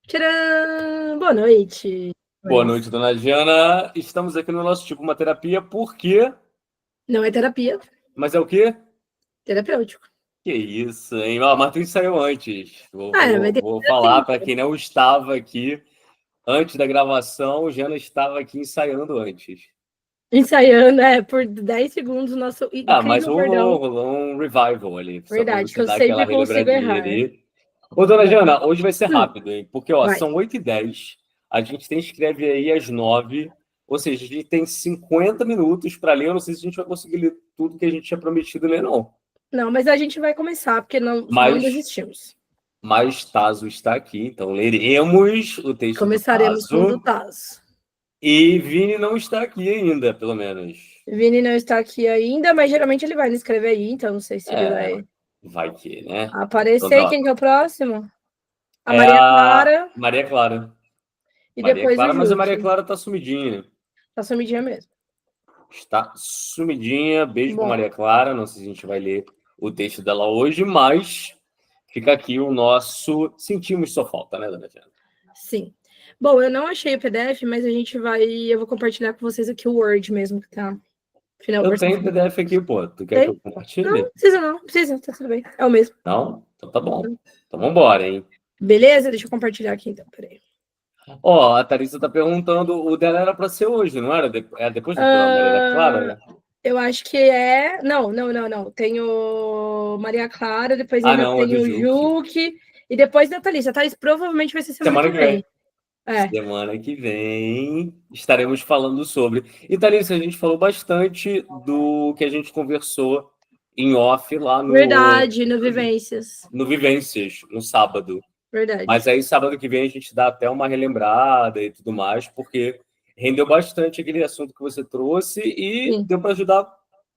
Tcharam! Boa noite. Boa noite, dona Jana. Estamos aqui no nosso Tipo Uma Terapia, por quê? Não é terapia, Mas é o quê? terapêutico. Que isso, hein? Mas tu ensaiou antes. Vou, Mas vou, tem vou falar terapia. para quem não estava aqui antes da gravação, Jana estava aqui ensaiando antes. Ensaiando, por 10 segundos, o nosso Mas incrível bordão. rolou um revival ali, só para Verdade, que você eu dar aquela sempre consigo relembradinha errar. ali. Ô, dona Vai. Jana, hoje vai ser rápido, hein? Porque, Vai. são 8h10, a gente tem escreve aí às 9h, ou seja, a gente tem 50 minutos para ler. Eu não sei se a gente vai conseguir ler tudo que a gente tinha prometido ler, não. Não, mas a gente vai começar, porque não Mas, desistimos. mas Tazo está aqui, então leremos o texto do Começaremos com o do Tazo. Taz. E Vini não está aqui ainda, pelo menos. Vini não está aqui ainda, mas geralmente ele vai me escrever aí, então não sei se ele vai Vai que, né? aparecer. Então, Quem que é o próximo? A é Maria a Clara Maria Clara. e Maria depois o Clara, mas a Maria Juque. Clara tá sumidinha. Tá sumidinha mesmo. Está sumidinha. Beijo para Bom, Maria Clara. Não sei se a gente vai ler o texto dela hoje, mas fica aqui o nosso. Sentimos sua falta, né, dona Diana? sim. Bom, eu não achei o PDF, mas eu vou compartilhar com vocês aqui o Word mesmo, que tá final. Eu tenho PDF aqui, pô. Tu quer que eu Tem? compartilhe? Não precisa, tá tudo bem. É o mesmo. Não? Então tá bom. Então vambora, hein? Beleza? Deixa eu compartilhar aqui então, peraí. A Thalissa tá perguntando, o dela era para ser hoje, não era? É depois do programa Maria Clara, né? Eu acho que é. Não. Tem o Maria Clara, depois ainda Não, é tem do o Juque, e depois da Thalissa. A Thalissa provavelmente vai ser semana que vem. Semana que vem estaremos falando sobre. E, Thalissa, a gente falou bastante do que a gente conversou em off lá Verdade, no Vivências. no Vivências, no sábado. Verdade. Mas aí, sábado que vem, a gente dá até uma relembrada e tudo mais, porque rendeu bastante aquele assunto que você trouxe e deu para ajudar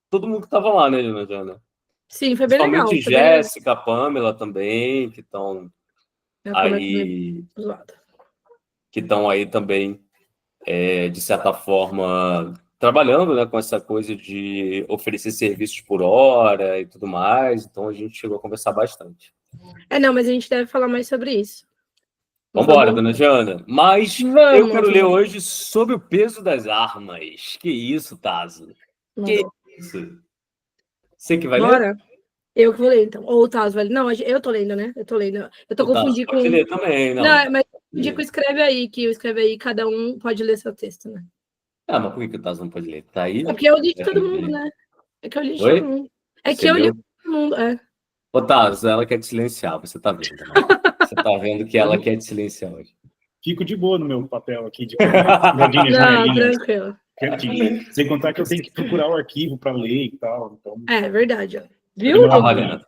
todo mundo que estava lá, né, Jana? Sim, foi bem legal. Principalmente Jéssica, Pamela também, que estão aí. Que estão aí também, de certa forma, trabalhando, né, com essa coisa de oferecer serviços por hora e tudo mais. Então, a gente chegou a conversar bastante. Não, mas a gente deve falar mais sobre isso. Vamos embora, dona Jana. Mas eu quero ler hoje sobre o peso das armas. Que isso, Tazo? Que isso? Você que vai ler? Eu que vou ler, então. Ou o Tazo vai ler. Não, eu tô lendo, né? Eu tô confundindo com... Pode ler também, não. Não, mas eu confundi com escreve aí, cada um pode ler seu texto, né? Mas por que o Tazo não pode ler? Tá aí? É porque eu li de todo mundo, né? É que eu li de todo mundo. É que eu li de todo mundo, Ô, Tazo, ela quer te silenciar, você tá vendo, né? Você tá vendo que ela quer te silenciar hoje. Fico de boa no meu papel aqui de Não, tranquilo. Sem contar que eu tenho que procurar o arquivo para ler e tal. Então... É verdade, ó. Viu? Tá valendo.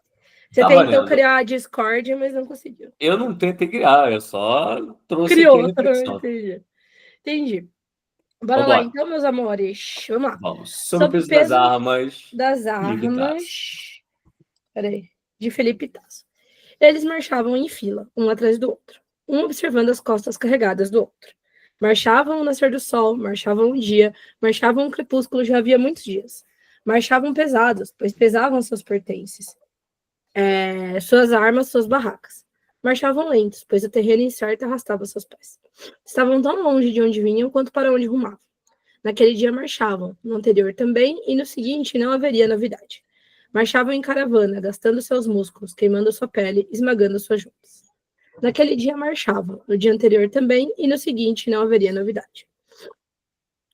Você tentou criar a Discord, mas não conseguiu. Eu não tentei criar, eu só trouxe Criou. aqui a reflexão. Entendi. Bora lá, então, meus amores. Vamos lá. Vamos. Sobre o peso das armas. Peraí. De Felipe Tasso. Eles marchavam em fila, um atrás do outro, um observando as costas carregadas do outro. Marchavam o nascer do sol, marchavam o dia, marchavam o crepúsculo já havia muitos dias. Marchavam pesados, pois pesavam seus pertences, suas armas, suas barracas. Marchavam lentos, pois o terreno incerto arrastava seus pés. Estavam tão longe de onde vinham quanto para onde rumavam. Naquele dia marchavam, no anterior também, e no seguinte não haveria novidade. Marchavam em caravana, gastando seus músculos, queimando sua pele, esmagando suas juntas. Naquele dia marchavam, no dia anterior também, e no seguinte não haveria novidade.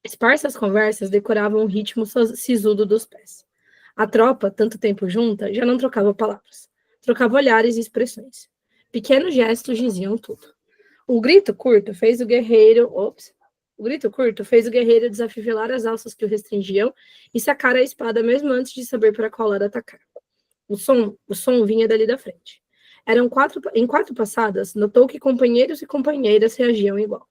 Esparsas conversas decoravam o ritmo sisudo dos pés. A tropa, tanto tempo junta, já não trocava palavras. Trocava olhares e expressões. Pequenos gestos diziam tudo. O grito curto fez o guerreiro desafivelar as alças que o restringiam e sacar a espada mesmo antes de saber para qual lado atacar. O som vinha dali da frente. Em quatro passadas, notou que companheiros e companheiras reagiam igual.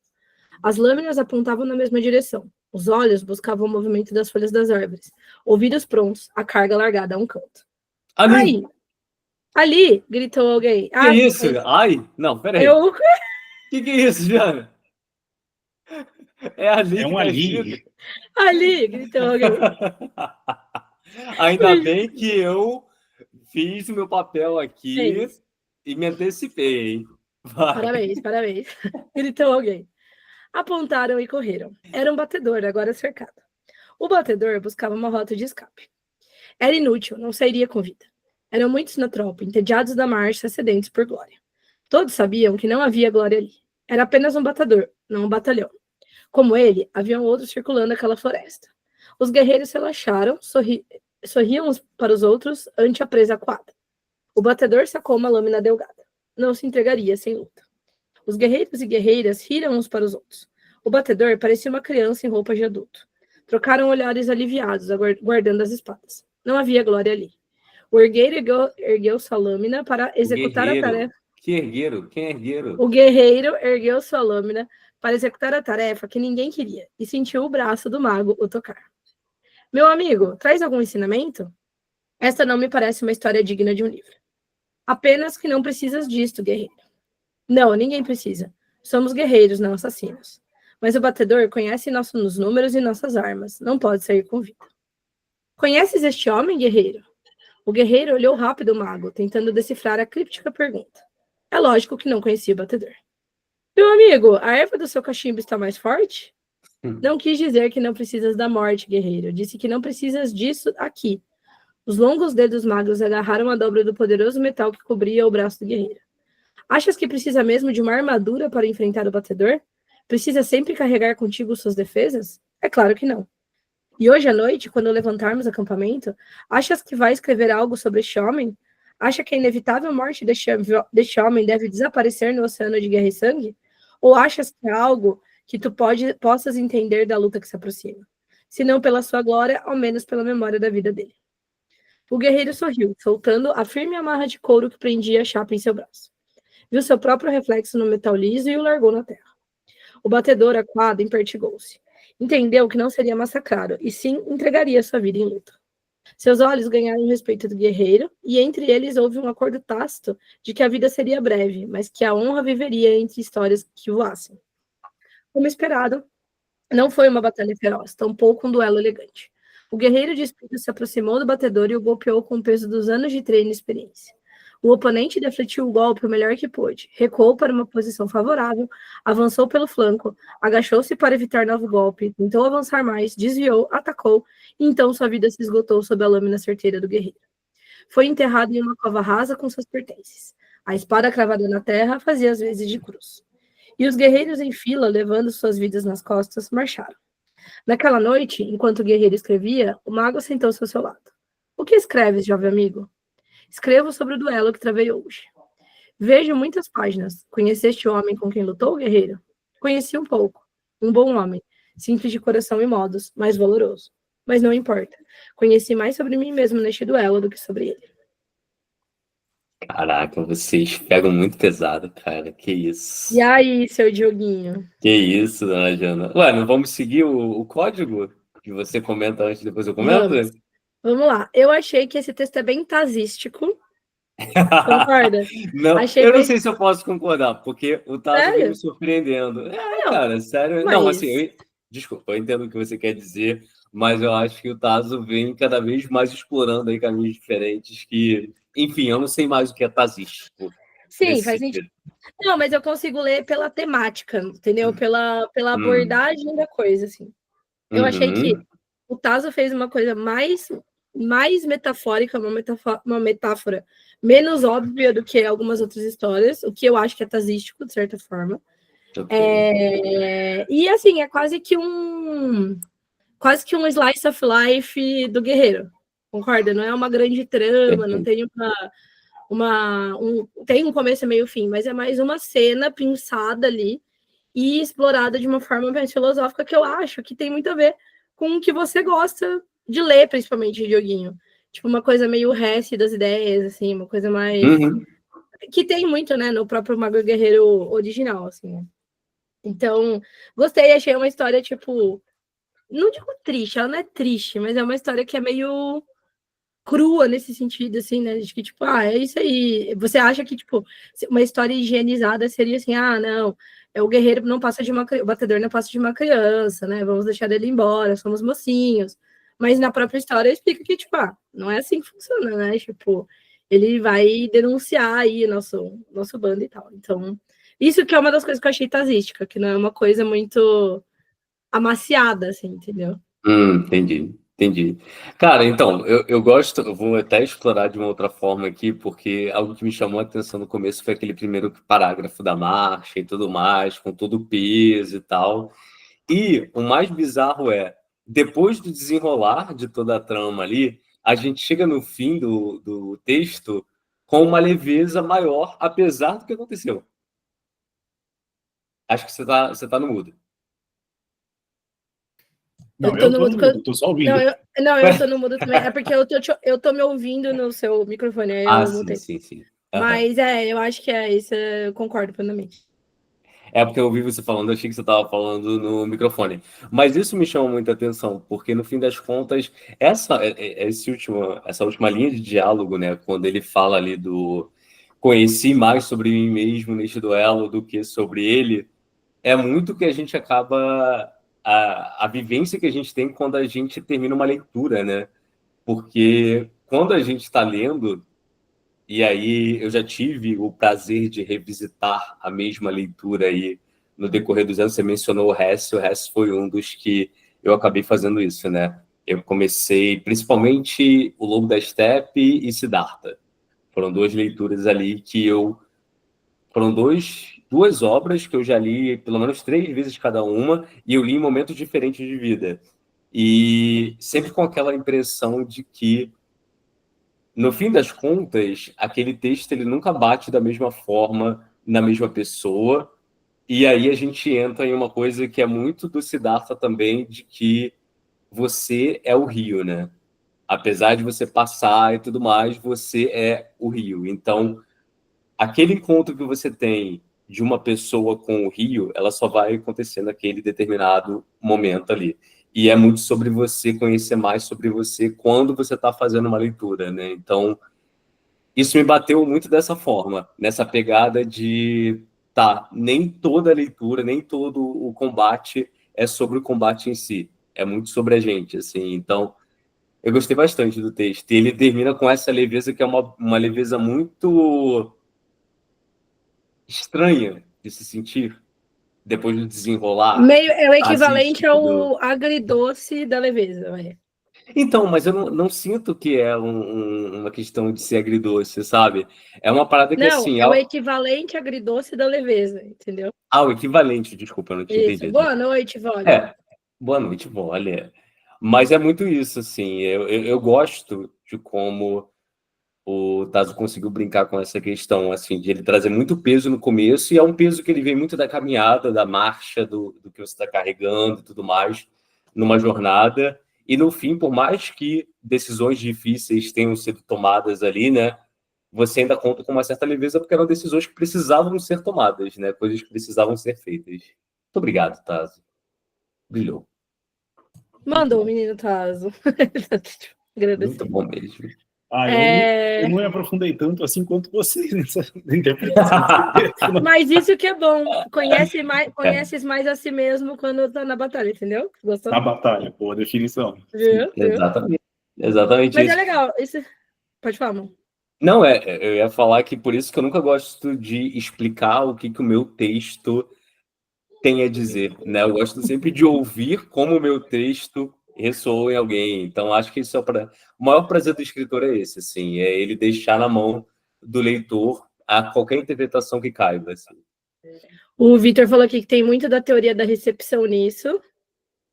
As lâminas apontavam na mesma direção. Os olhos buscavam o movimento das folhas das árvores. Ouvidos prontos, a carga largada a um canto. Ali! Ali! Gritou alguém. Que isso? Ai? Não, peraí. Que é isso, Jana? É ali que tá escrito. Ali! Gritou alguém. Ainda bem que eu fiz o meu papel aqui e me antecipei, hein? Vai. Parabéns, parabéns. Gritou alguém. Apontaram e correram. Era um batedor, agora cercado. O batedor buscava uma rota de escape. Era inútil, não sairia com vida. Eram muitos na tropa, entediados da marcha, sedentos por glória. Todos sabiam que não havia glória ali. Era apenas um batedor, não um batalhão. Como ele, haviam outros circulando aquela floresta. Os guerreiros relaxaram, sorriam uns para os outros ante a presa acuada. O batedor sacou uma lâmina delgada. Não se entregaria sem luta. Os guerreiros e guerreiras riram uns para os outros. O batedor parecia uma criança em roupa de adulto. Trocaram olhares aliviados, guardando as espadas. Não havia glória ali. O ergueiro ergueu sua lâmina para executar a tarefa. Que ergueiro? Quem é ergueiro? O guerreiro ergueu sua lâmina para executar a tarefa que ninguém queria e sentiu o braço do mago o tocar. Meu amigo, traz algum ensinamento? Esta não me parece uma história digna de um livro. Apenas que não precisas disto, guerreiro. Não, ninguém precisa. Somos guerreiros, não assassinos. Mas o batedor conhece nossos números e nossas armas. Não pode sair com vida. Conheces este homem, guerreiro? O guerreiro olhou rápido o mago, tentando decifrar a críptica pergunta. É lógico que não conhecia o batedor. Meu amigo, a erva do seu cachimbo está mais forte? Não quis dizer que não precisas da morte, guerreiro. Disse que não precisas disso aqui. Os longos dedos magros agarraram a dobra do poderoso metal que cobria o braço do guerreiro. Achas que precisa mesmo de uma armadura para enfrentar o batedor? Precisa sempre carregar contigo suas defesas? É claro que não. E hoje à noite, quando levantarmos acampamento, achas que vai escrever algo sobre este homem? Acha que a inevitável morte deste homem deve desaparecer no oceano de guerra e sangue? Ou achas que é algo que tu possas entender da luta que se aproxima? Se não pela sua glória, ao menos pela memória da vida dele. O guerreiro sorriu, soltando a firme amarra de couro que prendia a chapa em seu braço. Viu seu próprio reflexo no metal liso e o largou na terra. O batedor, acuado, impertigou-se. Entendeu que não seria massacrado, e sim entregaria sua vida em luta. Seus olhos ganharam o respeito do guerreiro, e entre eles houve um acordo tácito de que a vida seria breve, mas que a honra viveria entre histórias que voassem. Como esperado, não foi uma batalha feroz, tampouco um duelo elegante. O guerreiro de espírito se aproximou do batedor e o golpeou com o peso dos anos de treino e experiência. O oponente defletiu o golpe o melhor que pôde, recuou para uma posição favorável, avançou pelo flanco, agachou-se para evitar novo golpe, tentou avançar mais, desviou, atacou, e então sua vida se esgotou sob a lâmina certeira do guerreiro. Foi enterrado em uma cova rasa com seus pertences. A espada cravada na terra fazia as vezes de cruz. E os guerreiros em fila, levando suas vidas nas costas, marcharam. Naquela noite, enquanto o guerreiro escrevia, o mago sentou-se ao seu lado. O que escreves, jovem amigo? Escrevo sobre o duelo que travei hoje. Vejo muitas páginas. Conheceste o homem com quem lutou, guerreiro? Conheci um pouco. Um bom homem, simples de coração e modos, mas valoroso. Mas não importa. Conheci mais sobre mim mesmo neste duelo do que sobre ele. Caraca, vocês pegam muito pesado, cara. Que isso. E aí, seu Dioguinho? Que isso, dona Jana. Ué, não vamos seguir o código que você comenta antes, depois eu comento? Vamos lá. Eu achei que esse texto é bem tasístico. Concorda? Não, achei eu não bem... sei se eu posso concordar, porque o Tazo vem me surpreendendo. Não, cara, sério. mas... Não, assim, desculpa, eu entendo o que você quer dizer, mas eu acho que o Tazo vem cada vez mais explorando aí caminhos diferentes que, enfim, eu não sei mais o que é tazístico. Sim, faz sentido. Não, mas eu consigo ler pela temática, entendeu? Pela abordagem da coisa, assim. Eu achei que o Tazo fez uma coisa mais metafórica, uma metáfora menos óbvia do que algumas outras histórias, o que eu acho que é tazístico, de certa forma. Okay. E, assim, é quase que um slice of life do guerreiro, concorda? Não é uma grande trama, não tem tem um começo, meio, fim, mas é mais uma cena pensada ali e explorada de uma forma mais filosófica que eu acho que tem muito a ver com o que você gosta de ler, principalmente, Dioguinho. Tipo, uma coisa meio Hesse das ideias, assim, uma coisa mais... Que tem muito, né, no próprio Mago Guerreiro original, assim. Então, gostei, achei uma história, tipo... Não digo triste, ela não é triste, mas é uma história que é meio crua nesse sentido, assim, né? De que, tipo, é isso aí. Você acha que, tipo, uma história higienizada seria assim, não, o guerreiro não passa de o batedor não passa de uma criança, né? Vamos deixar ele embora, somos mocinhos. Mas na própria história explica que, tipo, não é assim que funciona, né? Tipo, ele vai denunciar aí nosso bando e tal. Então, Isso que é uma das coisas que eu achei tasística, que não é uma coisa muito amaciada, assim, entendeu? Entendi. Cara, então, eu gosto, eu vou até explorar de uma outra forma aqui, porque algo que me chamou a atenção no começo foi aquele primeiro parágrafo da marcha e tudo mais, com todo o peso e tal. E o mais bizarro é, depois do desenrolar de toda a trama ali, a gente chega no fim do texto com uma leveza maior, apesar do que aconteceu. Acho que você tá no mudo. Não, tô eu no tô mudo. no mudo, tô só ouvindo. Não, eu tô no mudo também. É porque eu tô me ouvindo no seu microfone, aí eu mutei. Sim. Mas eu acho que é isso, eu concordo plenamente. É porque eu ouvi você falando, achei que você estava falando no microfone. Mas isso me chama muita atenção, porque no fim das contas, essa última linha de diálogo, né, quando ele fala ali do conheci mais sobre mim mesmo neste duelo do que sobre ele, é muito que a gente acaba, a vivência que a gente tem quando a gente termina uma leitura, né? Porque quando a gente está lendo, e aí eu já tive o prazer de revisitar a mesma leitura aí no decorrer dos anos. Você mencionou o Hess foi um dos que eu acabei fazendo isso, né? Eu comecei principalmente O Lobo da Steppe e Siddhartha. Foram duas leituras ali que eu... Foram duas obras que eu já li pelo menos 3 vezes cada uma, e eu li em momentos diferentes de vida. E sempre com aquela impressão de que no fim das contas, aquele texto ele nunca bate da mesma forma na mesma pessoa. E aí a gente entra em uma coisa que é muito do Siddhartha também, de que você é o rio, né? Apesar de você passar e tudo mais, você é o rio. Então, aquele encontro que você tem de uma pessoa com o rio, ela só vai acontecer naquele determinado momento ali. E é muito sobre você conhecer mais sobre você quando você está fazendo uma leitura, né? Então, isso me bateu muito dessa forma, nessa pegada de, tá, nem toda leitura, nem todo o combate é sobre o combate em si, é muito sobre a gente, assim. Então, eu gostei bastante do texto. E ele termina com essa leveza que é uma leveza muito estranha de se sentir depois do desenrolar Meio, é o equivalente artístico do... ao agridoce da leveza, vai. Então, mas eu não sinto que é uma questão de ser agridoce, sabe? É uma parada que, Não, assim, é o equivalente agridoce da leveza, entendeu? o equivalente, desculpa, eu não tinha Isso. entendido. Boa noite, Vole. Boa noite, olha. Mas é muito isso, assim, eu gosto de como o Tazo conseguiu brincar com essa questão, assim, de ele trazer muito peso no começo, e é um peso que ele vem muito da caminhada, da marcha, do que você está carregando e tudo mais, numa jornada, e no fim, por mais que decisões difíceis tenham sido tomadas ali, né, você ainda conta com uma certa leveza, porque eram decisões que precisavam ser tomadas, né, coisas que precisavam ser feitas. Muito obrigado, Tazo. Brilhou. Mandou o menino Tazo. Muito bom mesmo. Eu não me aprofundei tanto assim quanto vocês nessa interpretação. Mas isso que é bom. Conheces mais a si mesmo quando tá na batalha, entendeu? Gostou? Na batalha, boa definição. Viu? Exatamente Mas isso. é legal. Isso... Pode falar, mano. Não, eu ia falar que por isso que eu nunca gosto de explicar o que o meu texto tem a dizer, né? Eu gosto sempre de ouvir como o meu texto ressoa em alguém. Então, acho que isso o maior prazer do escritor é esse, assim, é ele deixar na mão do leitor a qualquer interpretação que caiba, assim. O Vitor falou aqui que tem muito da teoria da recepção nisso.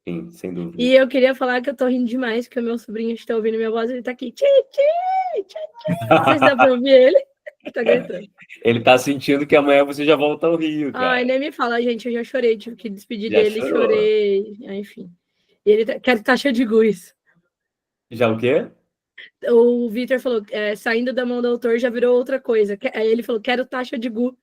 Sim, sem dúvida. E eu queria falar que eu tô rindo demais, porque o meu sobrinho está ouvindo minha voz, ele tá aqui. Tchê, tchê, tchê, tchê. Não sei se dá pra ouvir ele. Ele tá gritando. Ele tá sentindo que amanhã você já volta ao Rio, cara. Ai, nem me fala, gente, eu já chorei, tive que despedir Já dele, chorou. chorei, enfim. E ele quer taxa de guis. Já o quê? O Vitor falou, saindo da mão do autor já virou outra coisa. Aí ele falou, quero taxa de gu.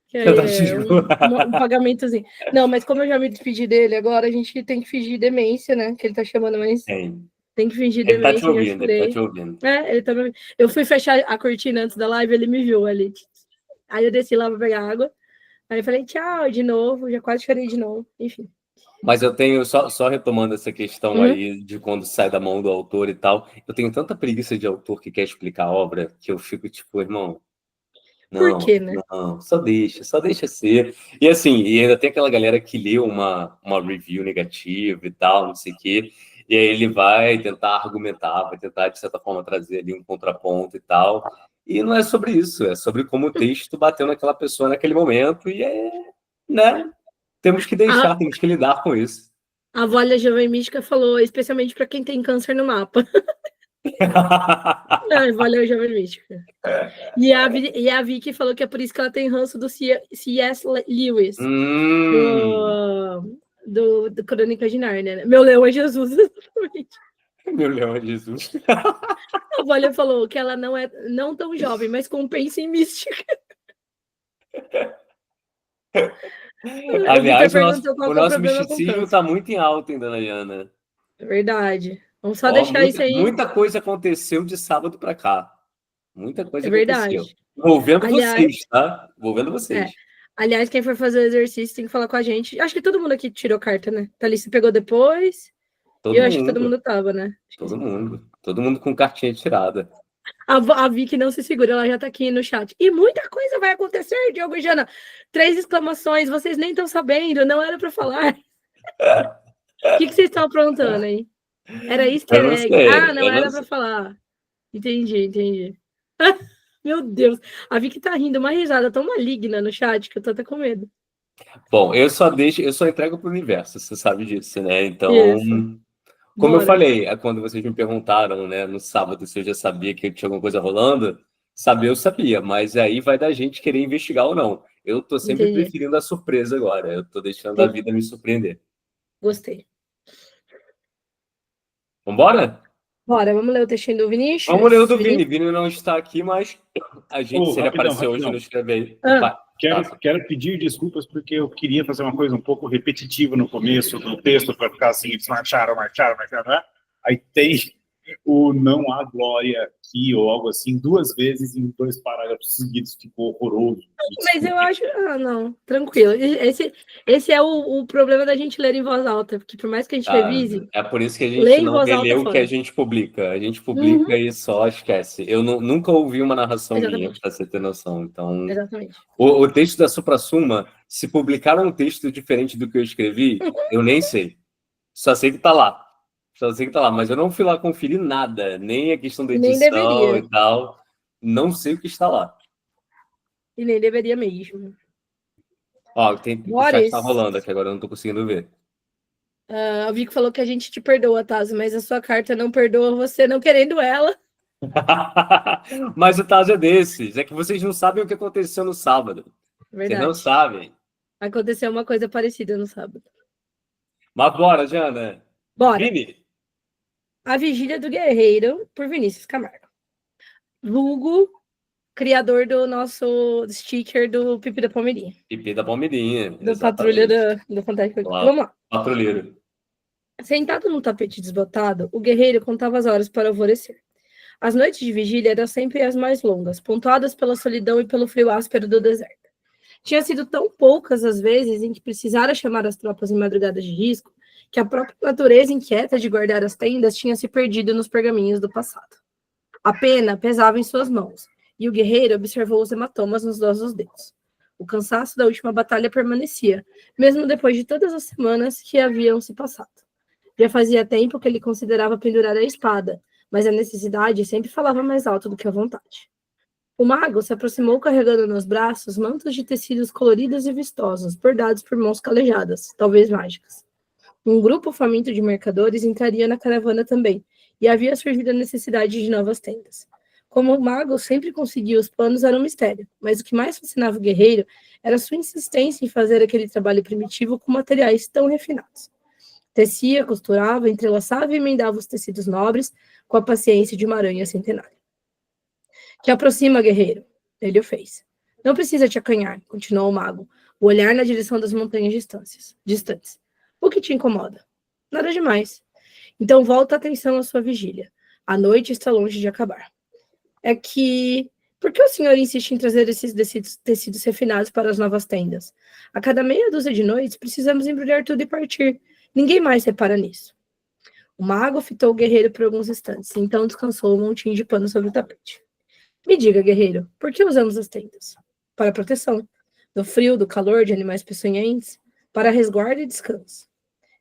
Que é um pagamentozinho. Não, mas como eu já me despedi dele, agora a gente tem que fingir demência, né? Que ele tá chamando, mas tem que fingir demência. Ele tá te ouvindo. Ele tá me ouvindo. Eu fui fechar a cortina antes da live, ele me viu ali. Aí eu desci lá pra pegar água. Aí eu falei, tchau, de novo. Já quase chorei de novo. Enfim. Mas eu tenho, só retomando essa questão aí de quando sai da mão do autor e tal, eu tenho tanta preguiça de autor que quer explicar a obra que eu fico tipo, irmão... Por quê, né? Não, só deixa ser. E assim, e ainda tem aquela galera que lê uma review negativa e tal, não sei o quê, e aí ele vai tentar argumentar, vai tentar, de certa forma, trazer ali um contraponto e tal. E não é sobre isso, é sobre como o texto bateu naquela pessoa naquele momento, e né? Temos que deixar, temos que lidar com isso. A Vólia Jovem Mística falou, especialmente para quem tem câncer no mapa. Não, Vólia Jovem Mística. E a Vicky falou que é por isso que ela tem ranço do C.S. Lewis. Do Crônica de Nárnia, né? Meu leão é Jesus, exatamente. Meu leão é Jesus. A Vólia falou que ela não é não tão jovem, mas compensa em mística. Aliás, o nosso misticismo está muito em alta ainda, Nayana. É verdade. Vamos só deixar isso aí. Muita coisa aconteceu de sábado para cá. Muita coisa aconteceu. Envolvendo vocês, tá? Envolvendo vocês. Aliás, quem for fazer o exercício tem que falar com a gente. Acho que todo mundo aqui tirou carta, né? Thalissa pegou depois. Acho que todo mundo tava, né? Todo mundo com cartinha tirada. A Vicky não se segura, ela já tá aqui no chat. E muita coisa vai acontecer, Diogo e Jana. 3 exclamações, vocês nem estão sabendo, não era para falar. O que vocês estão aprontando aí? Era easter egg. Não era para falar. Entendi. Meu Deus, a Vicky tá rindo, uma risada tão maligna no chat que eu tô até com medo. Bom, eu só entrego pro universo, você sabe disso, né? Então, como eu falei, quando vocês me perguntaram, né, no sábado, se eu já sabia que tinha alguma coisa rolando, eu sabia, mas aí vai da gente querer investigar ou não. Eu tô sempre preferindo a surpresa agora, eu tô deixando a vida me surpreender. Gostei. Vambora? Bora, vamos ler o textinho do Vinícius? Vamos ler o do Vini. Vini não está aqui, mas a gente, se ele aparecer hoje, não escreve aí. Quero pedir desculpas porque eu queria fazer uma coisa um pouco repetitiva no começo do texto, para ficar assim, eles marcharam, né? Aí tem o não há glória aqui, ou algo assim, 2 vezes em 2 parágrafos seguidos, ficou horroroso. Mas eu acho... não, tranquilo. Esse é o problema da gente ler em voz alta, porque por mais que a gente revise... É por isso que a gente não relê o que a gente publica. A gente publica e só esquece. Eu nunca ouvi uma narração minha, para você ter noção. Então, exatamente. O texto da Supra-Suma, se publicaram um texto diferente do que eu escrevi, eu nem sei. Só sei que tá lá. Mas eu não fui lá conferir nada, nem a questão da edição e tal. Não sei o que está lá. E nem deveria mesmo. Ó, o chat tá rolando aqui, agora eu não tô conseguindo ver. A Vicky falou que a gente te perdoa, Tazo, mas a sua carta não perdoa você não querendo ela. Mas o Tazo é desses. É que vocês não sabem o que aconteceu no sábado. Verdade. Vocês não sabem. Aconteceu uma coisa parecida no sábado. Mas bora, Jana. Bora. Vini. A Vigília do Guerreiro, por Vinícius Camargo. Vulgo, criador do nosso sticker do Pipi da Palmeirinha. Pipi da Palmeirinha. Do Patrulha do Fantástico. Claro. Vamos lá. Patrulheiro. Sentado no tapete desbotado, o guerreiro contava as horas para alvorecer. As noites de vigília eram sempre as mais longas, pontuadas pela solidão e pelo frio áspero do deserto. Tinha sido tão poucas as vezes em que precisara chamar as tropas em madrugadas de risco, que a própria natureza inquieta de guardar as tendas tinha se perdido nos pergaminhos do passado. A pena pesava em suas mãos, e o guerreiro observou os hematomas nos dós dos dedos. O cansaço da última batalha permanecia, mesmo depois de todas as semanas que haviam se passado. Já fazia tempo que ele considerava pendurar a espada, mas a necessidade sempre falava mais alto do que a vontade. O mago se aproximou carregando nos braços mantos de tecidos coloridos e vistosos, bordados por mãos calejadas, talvez mágicas. Um grupo faminto de mercadores entraria na caravana também, e havia surgido a necessidade de novas tendas. Como o mago sempre conseguia os planos era um mistério, mas o que mais fascinava o guerreiro era sua insistência em fazer aquele trabalho primitivo com materiais tão refinados. Tecia, costurava, entrelaçava e emendava os tecidos nobres com a paciência de uma aranha centenária. Te aproxima, guerreiro. Ele o fez. Não precisa te acanhar, continuou o mago, o olhar na direção das montanhas distantes. O que te incomoda? Nada demais. Então volta a atenção à sua vigília. A noite está longe de acabar. É que... Por que o senhor insiste em trazer esses tecidos refinados para as novas tendas? A cada meia dúzia de noites, precisamos embrulhar tudo e partir. Ninguém mais repara nisso. O mago fitou o guerreiro por alguns instantes, então descansou um montinho de pano sobre o tapete. Me diga, guerreiro, por que usamos as tendas? para proteção, do frio, do calor, de animais peçonhentos, para resguardo e descanso.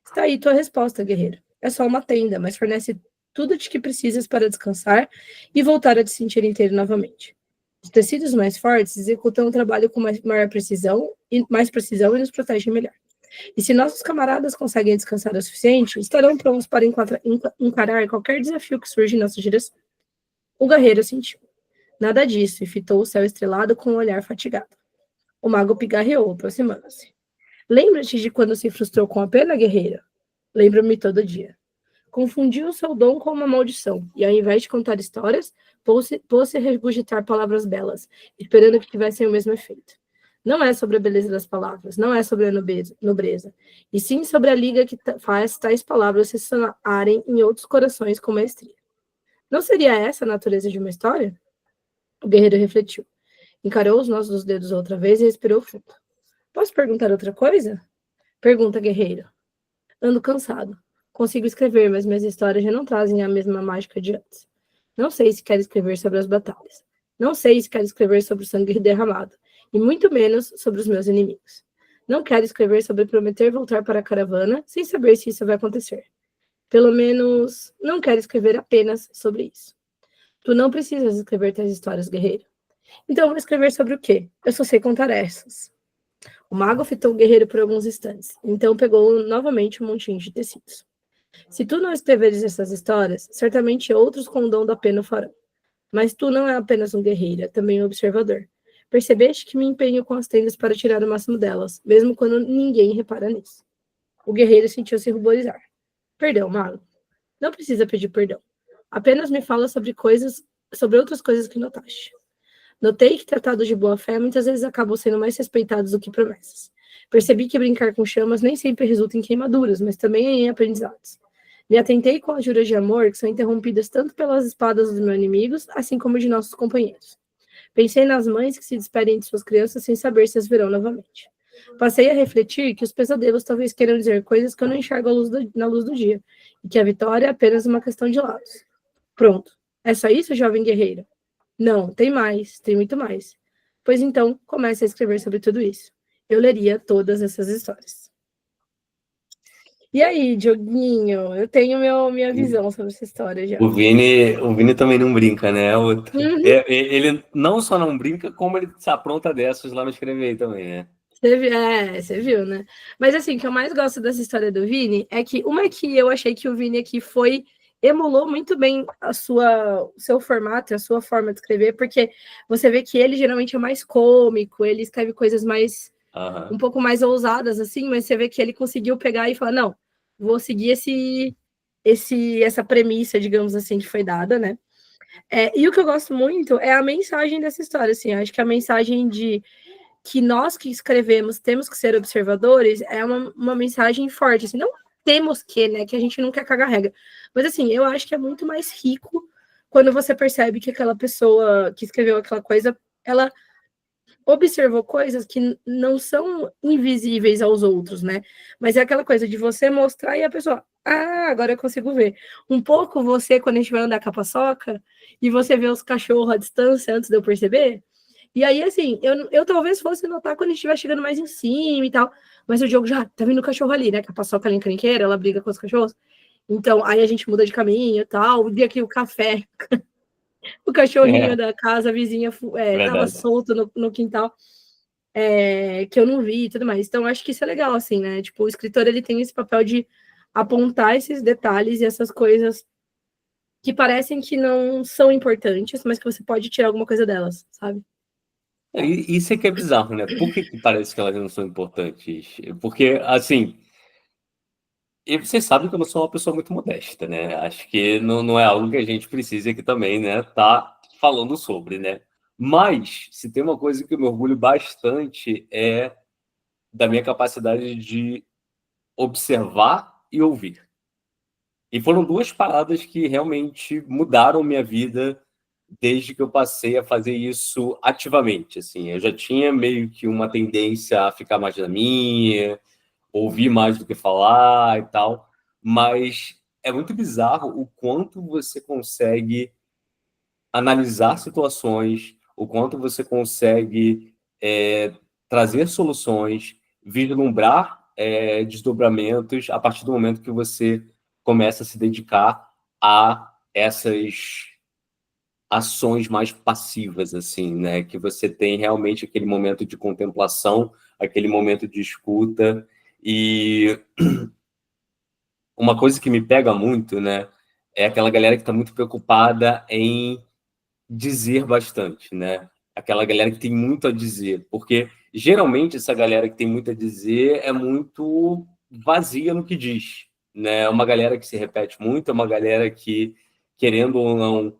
Está aí tua resposta, guerreiro. É só uma tenda, mas fornece tudo de que precisas para descansar e voltar a te sentir inteiro novamente. Os tecidos mais fortes executam o trabalho com maior precisão e nos protegem melhor. E se nossos camaradas conseguem descansar o suficiente, estarão prontos para encarar qualquer desafio que surja em nossa direção. O guerreiro sentiu. Nada disso, e fitou o céu estrelado com um olhar fatigado. O mago pigarreou, aproximando-se. Lembra-te de quando se frustrou com a pena, guerreiro? Lembro-me todo dia. Confundiu o seu dom com uma maldição, e ao invés de contar histórias, pôs-se a regurgitar palavras belas, esperando que tivessem o mesmo efeito. Não é sobre a beleza das palavras, não é sobre a nobreza, e sim sobre a liga que faz tais palavras ressoarem em outros corações com maestria. Não seria essa a natureza de uma história? O guerreiro refletiu. Encarou os nós dos dedos outra vez e respirou fundo. Posso perguntar outra coisa? Pergunta, guerreiro. Ando cansado. Consigo escrever, mas minhas histórias já não trazem a mesma mágica de antes. Não sei se quero escrever sobre as batalhas. Não sei se quero escrever sobre o sangue derramado. E muito menos sobre os meus inimigos. Não quero escrever sobre prometer voltar para a caravana sem saber se isso vai acontecer. Pelo menos, não quero escrever apenas sobre isso. Tu não precisas escrever tais histórias, guerreiro. Então vou escrever sobre o quê? Eu só sei contar essas. O mago fitou o guerreiro por alguns instantes. Então pegou novamente um montinho de tecidos. Se tu não escreveres essas histórias, certamente outros com o dom da pena o farão. Mas tu não é apenas um guerreiro, é também um observador. Percebeste que me empenho com as tendas para tirar o máximo delas, mesmo quando ninguém repara nisso. O guerreiro sentiu-se ruborizar. Perdão, mago. Não precisa pedir perdão. Apenas me fala sobre outras coisas que notaste. Notei que tratados de boa fé muitas vezes acabam sendo mais respeitados do que promessas. Percebi que brincar com chamas nem sempre resulta em queimaduras, mas também em aprendizados. Me atentei com as juras de amor que são interrompidas tanto pelas espadas dos meus inimigos, assim como de nossos companheiros. Pensei nas mães que se despedem de suas crianças sem saber se as verão novamente. Passei a refletir que os pesadelos talvez queiram dizer coisas que eu não enxergo na luz do dia, e que a vitória é apenas uma questão de lados. Pronto. É só isso, jovem guerreiro? Não, tem mais, tem muito mais. Pois então, comece a escrever sobre tudo isso. Eu leria todas essas histórias. E aí, Dioguinho, eu tenho minha visão sobre essa história já. O Vini também não brinca, né? Ele não só não brinca, como ele se apronta dessas lá no Escrever também, né? Você viu, né? Mas assim, o que eu mais gosto dessa história do Vini é que uma que eu achei que o Vini aqui emulou muito bem o seu formato, a sua forma de escrever, porque você vê que ele geralmente é mais cômico, ele escreve coisas mais um pouco mais ousadas, assim, mas você vê que ele conseguiu pegar e falar, não, vou seguir essa premissa, digamos assim, que foi dada, né? E o que eu gosto muito é a mensagem dessa história, assim, acho que a mensagem de que nós que escrevemos temos que ser observadores é uma mensagem forte, assim, não temos que, né, que a gente não quer cagar regra, mas assim, eu acho que é muito mais rico quando você percebe que aquela pessoa que escreveu aquela coisa, ela observou coisas que não são invisíveis aos outros, né, mas é aquela coisa de você mostrar e a pessoa, agora eu consigo ver. Um pouco você, quando a gente vai andar com a paçoca, e você vê os cachorros à distância antes de eu perceber. E aí, assim, eu talvez fosse notar quando a gente estiver chegando mais em cima e tal, mas o Diogo já tá vindo o cachorro ali, né? Que a paçoca ali encrenqueira, ela briga com os cachorros. Então, aí a gente muda de caminho e tal. O dia que o café, o cachorrinho da casa vizinha tava solto no quintal, que eu não vi e tudo mais. Então, acho que isso é legal, assim, né? Tipo, o escritor, ele tem esse papel de apontar esses detalhes e essas coisas que parecem que não são importantes, mas que você pode tirar alguma coisa delas, sabe? Isso é que é bizarro, né? Por que parece que elas não são importantes? Porque, assim, e você sabe que eu não sou uma pessoa muito modesta, né? Acho que não é algo que a gente precisa aqui também, né? Tá falando sobre, né? Mas, se tem uma coisa que eu me orgulho bastante é da minha capacidade de observar e ouvir. E foram duas paradas que realmente mudaram minha vida desde que eu passei a fazer isso ativamente, assim. Eu já tinha meio que uma tendência a ficar mais na minha, ouvir mais do que falar e tal, mas é muito bizarro o quanto você consegue analisar situações, o quanto você consegue trazer soluções, vislumbrar desdobramentos a partir do momento que você começa a se dedicar a essas ações mais passivas, assim, né? Que você tem realmente aquele momento de contemplação, aquele momento de escuta. E uma coisa que me pega muito, né? É aquela galera que está muito preocupada em dizer bastante, né? Aquela galera que tem muito a dizer, porque geralmente essa galera que tem muito a dizer é muito vazia no que diz, né? É uma galera que se repete muito, é uma galera que, querendo ou não,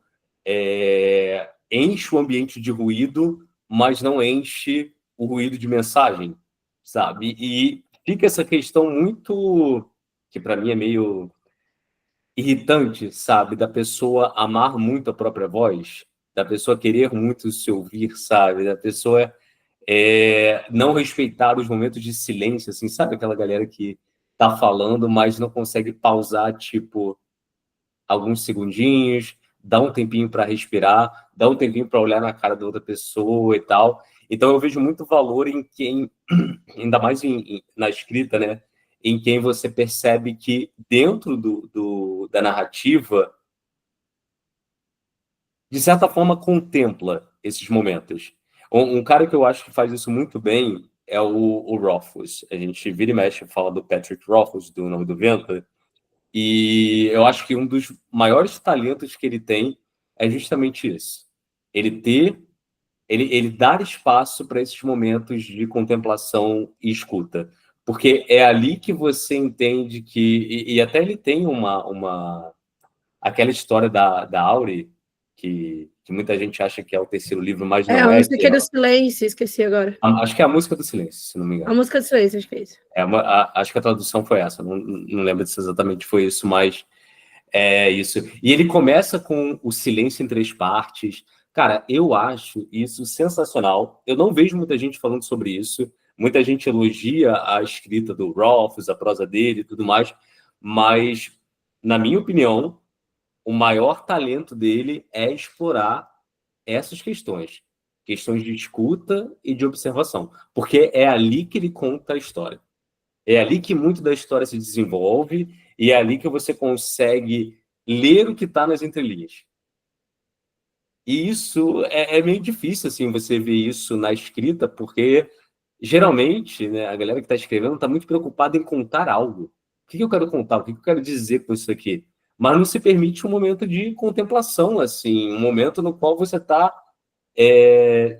enche o ambiente de ruído, mas não enche o ruído de mensagem, sabe? E fica essa questão muito, que para mim é meio irritante, sabe? Da pessoa amar muito a própria voz, da pessoa querer muito se ouvir, sabe? Da pessoa não respeitar os momentos de silêncio, assim, sabe? Aquela galera que tá falando, mas não consegue pausar, tipo, alguns segundinhos, dá um tempinho para respirar, dá um tempinho para olhar na cara da outra pessoa e tal. Então eu vejo muito valor em quem, ainda mais na escrita, né? Em quem você percebe que dentro da narrativa, de certa forma, contempla esses momentos. Um cara que eu acho que faz isso muito bem é o Rothfuss. A gente vira e mexe fala do Patrick Rothfuss, do Nome do Vento, e eu acho que um dos maiores talentos que ele tem é justamente isso. Ele dar espaço para esses momentos de contemplação e escuta. Porque é ali que você entende que... E até ele tem aquela história da Auri, que muita gente acha que é o terceiro livro, mas não a é. música do silêncio, esqueci agora. Acho que é a música do silêncio, se não me engano. A música do silêncio, acho que é isso. Acho que a tradução foi essa, não lembro se exatamente foi isso, mas é isso. E ele começa com o silêncio em 3 partes. Cara, eu acho isso sensacional. Eu não vejo muita gente falando sobre isso. Muita gente elogia a escrita do Rothfuss, a prosa dele e tudo mais, mas, na minha opinião, o maior talento dele é explorar essas questões. Questões de escuta e de observação. Porque é ali que ele conta a história. É ali que muito da história se desenvolve e é ali que você consegue ler o que está nas entrelinhas. E isso é meio difícil, assim, você ver isso na escrita, porque, geralmente, né, a galera que está escrevendo está muito preocupada em contar algo. O que eu quero contar? O que eu quero dizer com isso aqui? Mas não se permite um momento de contemplação, assim, um momento no qual você está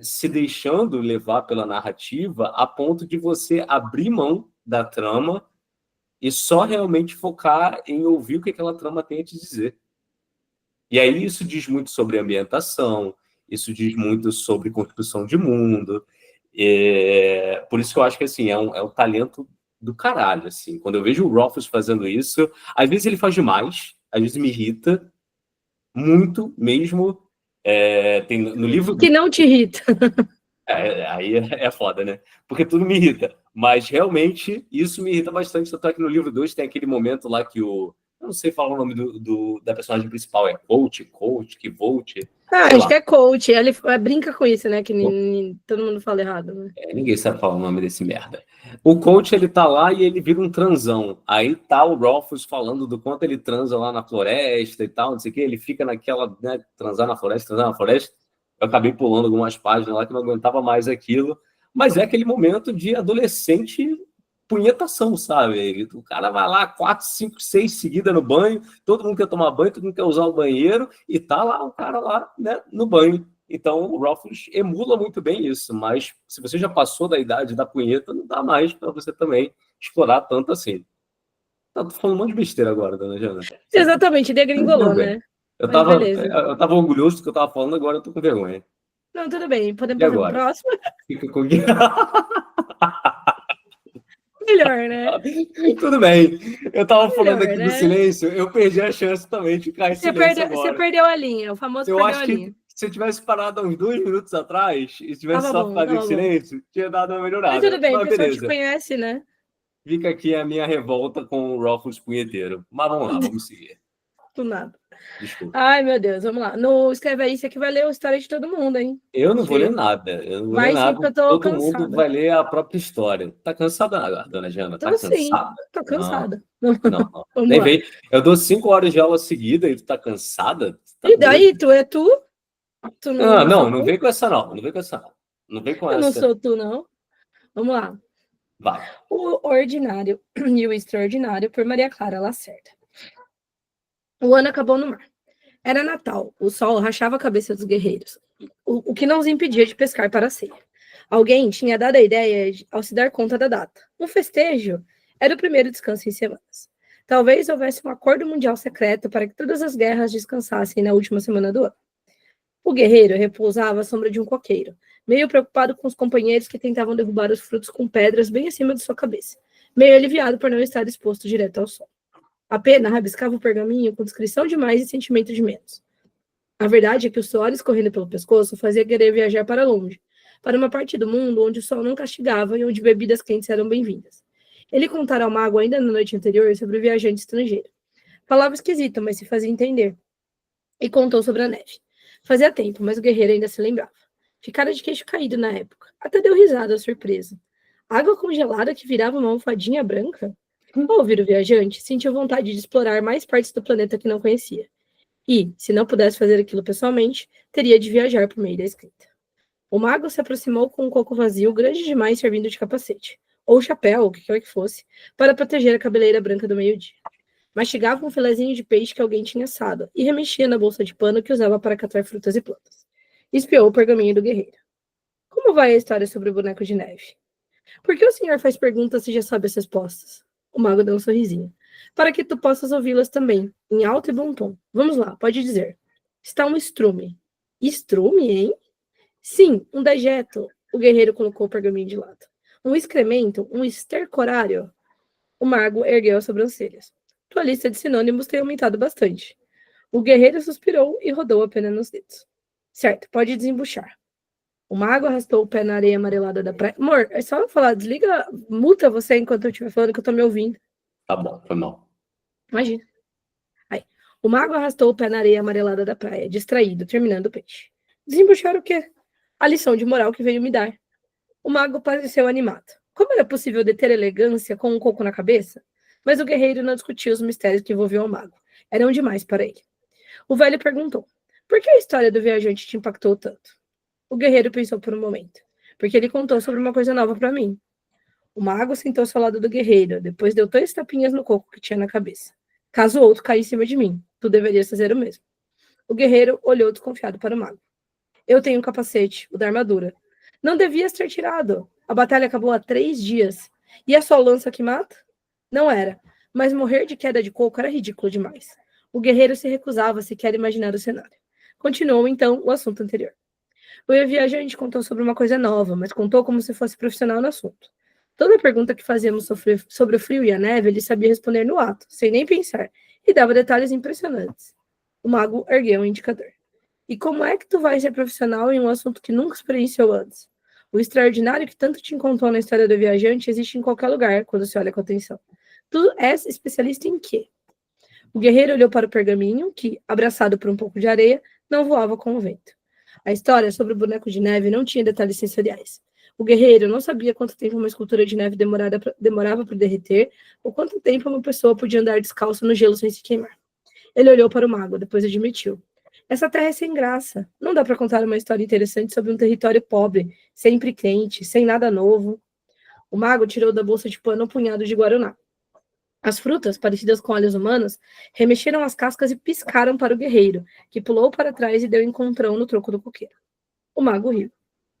se deixando levar pela narrativa a ponto de você abrir mão da trama e só realmente focar em ouvir o que aquela trama tem a te dizer. E aí isso diz muito sobre ambientação, isso diz muito sobre construção de mundo. Por isso que eu acho que assim, é um talento do caralho. Assim. Quando eu vejo o Rothfuss fazendo isso, às vezes ele faz demais, às vezes me irrita, muito mesmo. Tem no livro... Que não te irrita. Aí é foda, né? Porque tudo me irrita. Mas realmente isso me irrita bastante. Tanto é que no livro 2 tem aquele momento lá que o... Eu não sei falar o nome da personagem principal. É Coach, que Volt. Acho que é coach. Ele brinca com isso, né? Que todo mundo fala errado, né? Ninguém sabe falar o nome desse merda. O coach, ele tá lá e ele vira um transão. Aí tá o Rothfuss falando do quanto ele transa lá na floresta e tal, não sei o que. Ele fica naquela, né, transar na floresta. Eu acabei pulando algumas páginas lá que não aguentava mais aquilo. Mas é aquele momento de adolescente punhetação, sabe? O cara vai lá 4, 5, 6 seguidas no banho, todo mundo quer tomar banho, todo mundo quer usar o banheiro, e tá lá o cara lá, né, no banho. Então o Rothfuss emula muito bem isso, mas se você já passou da idade da punheta, não dá mais para você também explorar tanto assim. Tô falando um monte de besteira agora, dona Jana. Exatamente, degringolou, né? Eu tava orgulhoso do que eu tava falando, agora eu tô com vergonha. Não, tudo bem, podemos passar pro próximo? Fica com... Melhor, né? Tudo bem. Eu tava falando aqui do silêncio, eu perdi a chance também de ficar em silêncio agora. Você perdeu a linha, o famoso perdeu a linha. Que se eu tivesse parado há uns 2 minutos atrás e tivesse só ficado em silêncio, tinha dado uma melhorada. Mas tudo bem, o pessoal te conhece, né? Fica aqui a minha revolta com o Rothfuss punheteiro. Mas vamos lá, vamos seguir. Do nada. Desculpa. Ai, meu Deus, vamos lá. No Escreve Aí, você que vai ler a história de todo mundo, hein? Eu não vou ler nada. Eu não vou ler Vai sim, nada. porque eu tô Todo mundo cansada. vai ler a própria história. Tá cansada, dona Jana? Tá Tô sim, cansada? tô cansada. Não. Vamos Nem lá. vem. Eu dou 5 horas de aula seguida e tu tá cansada? Tá E daí, doido? tu é tu? Tu não sou Não tu? vem com essa, não. Não vem com essa, não. Não vem com Eu não essa. sou tu, não. Vamos lá. Vai. O Ordinário e o Extraordinário, por Maria Clara Lacerda. O ano acabou no mar. Era Natal. O sol rachava a cabeça dos guerreiros, o que não os impedia de pescar para a ceia. Alguém tinha dado a ideia ao se dar conta da data. Um festejo era o primeiro descanso em semanas. Talvez houvesse um acordo mundial secreto para que todas as guerras descansassem na última semana do ano. O guerreiro repousava à sombra de um coqueiro, meio preocupado com os companheiros que tentavam derrubar os frutos com pedras bem acima de sua cabeça, meio aliviado por não estar exposto direto ao sol. A pena rabiscava o pergaminho com descrição de mais e sentimento de menos. A verdade é que o suor escorrendo pelo pescoço fazia querer viajar para longe, para uma parte do mundo onde o sol não castigava e onde bebidas quentes eram bem-vindas. Ele contara ao mago ainda na noite anterior sobre o viajante estrangeiro. Falava esquisito, mas se fazia entender. E contou sobre a neve. Fazia tempo, mas o guerreiro ainda se lembrava. Ficara de queixo caído na época. Até deu risada, surpresa. Água congelada que virava uma almofadinha branca? Ao ouvir o viajante, sentiu vontade de explorar mais partes do planeta que não conhecia. E, se não pudesse fazer aquilo pessoalmente, teria de viajar por meio da escrita. O mago se aproximou com um coco vazio grande demais servindo de capacete, ou chapéu, o que quer que fosse, para proteger a cabeleira branca do meio-dia. Mastigava um filezinho de peixe que alguém tinha assado e remexia na bolsa de pano que usava para catar frutas e plantas. Espiou o pergaminho do guerreiro. Como vai a história sobre o boneco de neve? Por que o senhor faz perguntas se já sabe as respostas? O mago deu um sorrisinho. Para que tu possas ouvi-las também, em alto e bom tom. Vamos lá, pode dizer. Está um estrume. Estrume, hein? Sim, um dejeto. O guerreiro colocou o pergaminho de lado. Um excremento, um estercorário. O mago ergueu as sobrancelhas. Tua lista de sinônimos tem aumentado bastante. O guerreiro suspirou e rodou a pena nos dedos. Certo, pode desembuchar. O mago arrastou o pé na areia amarelada da praia. Amor, é só eu falar, desliga, muta você enquanto eu estiver falando que eu tô me ouvindo. Tá bom, foi mal. Imagina. Aí, o mago arrastou o pé na areia amarelada da praia, distraído, terminando o peixe. Desembuchar o quê? A lição de moral que veio me dar. O mago pareceu animado. Como era possível deter elegância com um coco na cabeça? Mas o guerreiro não discutia os mistérios que envolviam o mago. Eram demais para ele. O velho perguntou, por que a história do viajante te impactou tanto? O guerreiro pensou por um momento, porque ele contou sobre uma coisa nova para mim. O mago sentou-se ao lado do guerreiro, depois deu 2 tapinhas no coco que tinha na cabeça. Caso o outro caísse em cima de mim, tu deverias fazer o mesmo. O guerreiro olhou desconfiado para o mago. Eu tenho um capacete, o da armadura. Não devias ter tirado. A batalha acabou há 3 dias. E é só lança que mata? Não era, mas morrer de queda de coco era ridículo demais. O guerreiro se recusava sequer a imaginar o cenário. Continuou, então, o assunto anterior. O viajante contou sobre uma coisa nova, mas contou como se fosse profissional no assunto. Toda pergunta que fazíamos sobre o frio e a neve, ele sabia responder no ato, sem nem pensar, e dava detalhes impressionantes. O mago ergueu o indicador. E como é que tu vai ser profissional em um assunto que nunca experienciou antes? O extraordinário que tanto te contou na história do viajante existe em qualquer lugar, quando se olha com atenção. Tu és especialista em quê? O guerreiro olhou para o pergaminho, que, abraçado por um pouco de areia, não voava com o vento. A história sobre o boneco de neve não tinha detalhes sensoriais. O guerreiro não sabia quanto tempo uma escultura de neve demorava para derreter, ou quanto tempo uma pessoa podia andar descalço no gelo sem se queimar. Ele olhou para o mago, depois admitiu. Essa terra é sem graça. Não dá para contar uma história interessante sobre um território pobre, sempre quente, sem nada novo. O mago tirou da bolsa de pano um punhado de guaraná. As frutas, parecidas com olhos humanos, remexeram as cascas e piscaram para o guerreiro, que pulou para trás e deu encontrão no troco do coqueiro. O mago riu.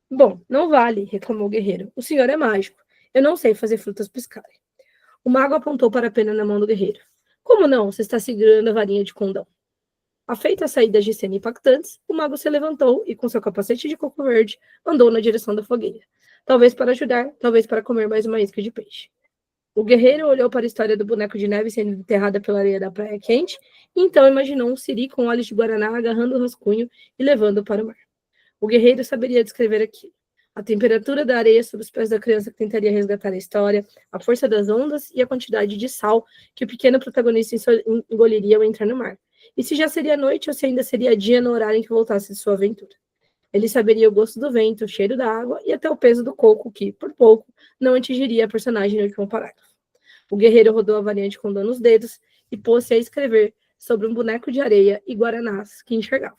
Bom, não vale, reclamou o guerreiro. O senhor é mágico. Eu não sei fazer frutas piscarem. O mago apontou para a pena na mão do guerreiro. Como não? Você está segurando a varinha de condão. Afeito às saídas de cena impactantes, o mago se levantou e, com seu capacete de coco verde, andou na direção da fogueira. Talvez para ajudar, talvez para comer mais uma isca de peixe. O guerreiro olhou para a história do boneco de neve sendo enterrada pela areia da praia quente, e então imaginou um siri com olhos de guaraná agarrando o rascunho e levando-o para o mar. O guerreiro saberia descrever aquilo. A temperatura da areia sob os pés da criança que tentaria resgatar a história, a força das ondas e a quantidade de sal que o pequeno protagonista engoliria ao entrar no mar. e se já seria noite ou se ainda seria dia no horário em que voltasse de sua aventura. Ele saberia o gosto do vento, o cheiro da água e até o peso do coco que, por pouco, não atingiria a personagem no último parágrafo. O guerreiro rodou a variante com dor nos dedos e pôs-se a escrever sobre um boneco de areia e guaranás que enxergava.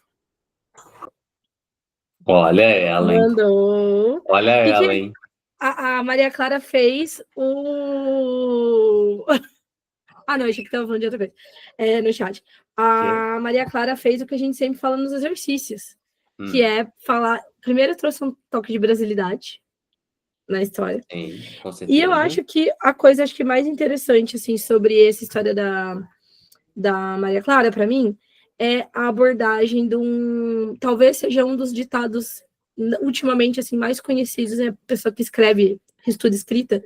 Olha ela, hein? Mandou. Olha ela, hein? A Maria Clara fez o... Ah, não, achei que estava falando de outra coisa. No chat. A Maria Clara fez o que a gente sempre fala nos exercícios, que é falar... Primeiro trouxe um toque de brasilidade na história. Sim, com certeza. E eu acho que a coisa acho que mais interessante assim, sobre essa história da Maria Clara, para mim, é a abordagem de um... Talvez seja um dos ditados ultimamente assim mais conhecidos, é a pessoa que estuda escrita,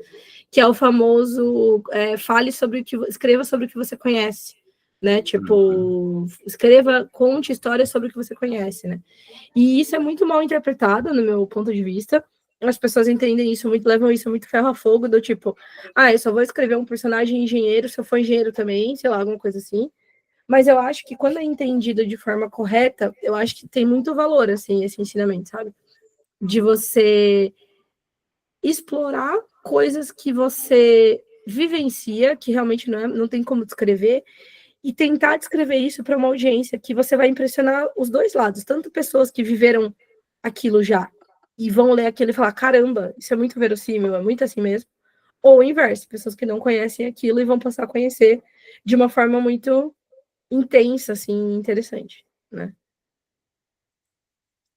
que é o famoso escreva sobre o que você conhece, né? Tipo, conte histórias sobre o que você conhece, né? E isso é muito mal interpretado, no meu ponto de vista. As pessoas entendem isso muito, levam isso muito ferro a fogo, do tipo, eu só vou escrever um personagem engenheiro se eu for engenheiro também, sei lá, alguma coisa assim. Mas eu acho que quando é entendido de forma correta, eu acho que tem muito valor, assim, esse ensinamento, sabe? De você explorar coisas que você vivencia, que realmente não tem como descrever, e tentar descrever isso para uma audiência que você vai impressionar os dois lados, tanto pessoas que viveram aquilo já e vão ler aquilo e falar, caramba, isso é muito verossímil, é muito assim mesmo, ou o inverso, pessoas que não conhecem aquilo e vão passar a conhecer de uma forma muito intensa, assim, interessante, né?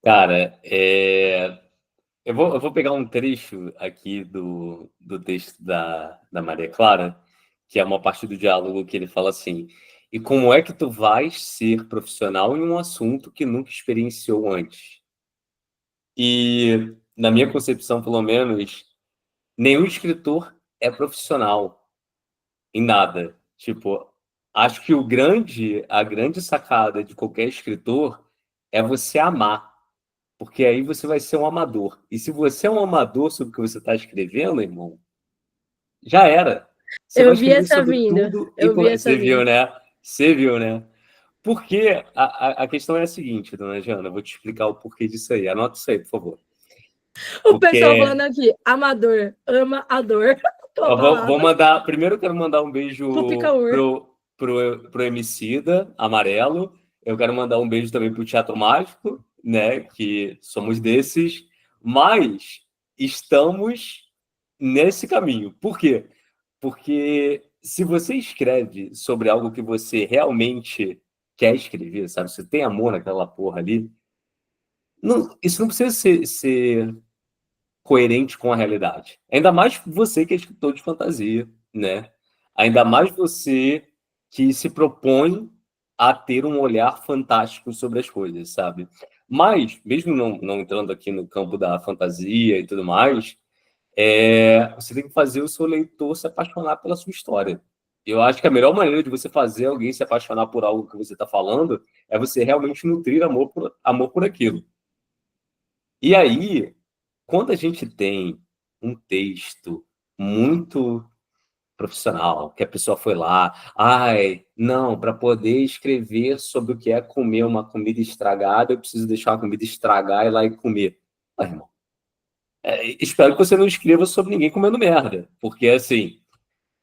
Cara, eu vou pegar um trecho aqui do texto da Maria Clara, que é uma parte do diálogo que ele fala assim: e como é que tu vais ser profissional em um assunto que nunca experienciou antes? E, na minha concepção, pelo menos, nenhum escritor é profissional em nada. Tipo, acho que a grande sacada de qualquer escritor é você amar. Porque aí você vai ser um amador. E se você é um amador sobre o que você está escrevendo, irmão, já era. Você vai Eu vi escrever essa sobre vinda. tudo e Eu vi essa você viu, vinda. né? Você viu, né? Porque a questão é a seguinte, dona Jana, eu vou te explicar o porquê disso aí. Anota isso aí, por favor. O pessoal Porque falando aqui, amador, ama a dor. eu vou mandar. Primeiro eu quero mandar um beijo pro Emicida, Amarelo. Eu quero mandar um beijo também pro Teatro Mágico, né? Que somos desses. Mas estamos nesse caminho. Por quê? Porque se você escreve sobre algo que você realmente quer escrever, sabe? Você tem amor naquela porra ali. Isso não precisa ser coerente com a realidade. Ainda mais você que é escritor de fantasia, né? Ainda mais você que se propõe a ter um olhar fantástico sobre as coisas, sabe? Mas, mesmo não entrando aqui no campo da fantasia e tudo mais, você tem que fazer o seu leitor se apaixonar pela sua história. Eu acho que a melhor maneira de você fazer alguém se apaixonar por algo que você está falando é você realmente nutrir amor por aquilo. E aí, quando a gente tem um texto muito profissional, que a pessoa foi lá, não, para poder escrever sobre o que é comer uma comida estragada, eu preciso deixar a comida estragar e ir lá e comer. Irmão, espero que você não escreva sobre ninguém comendo merda, porque assim,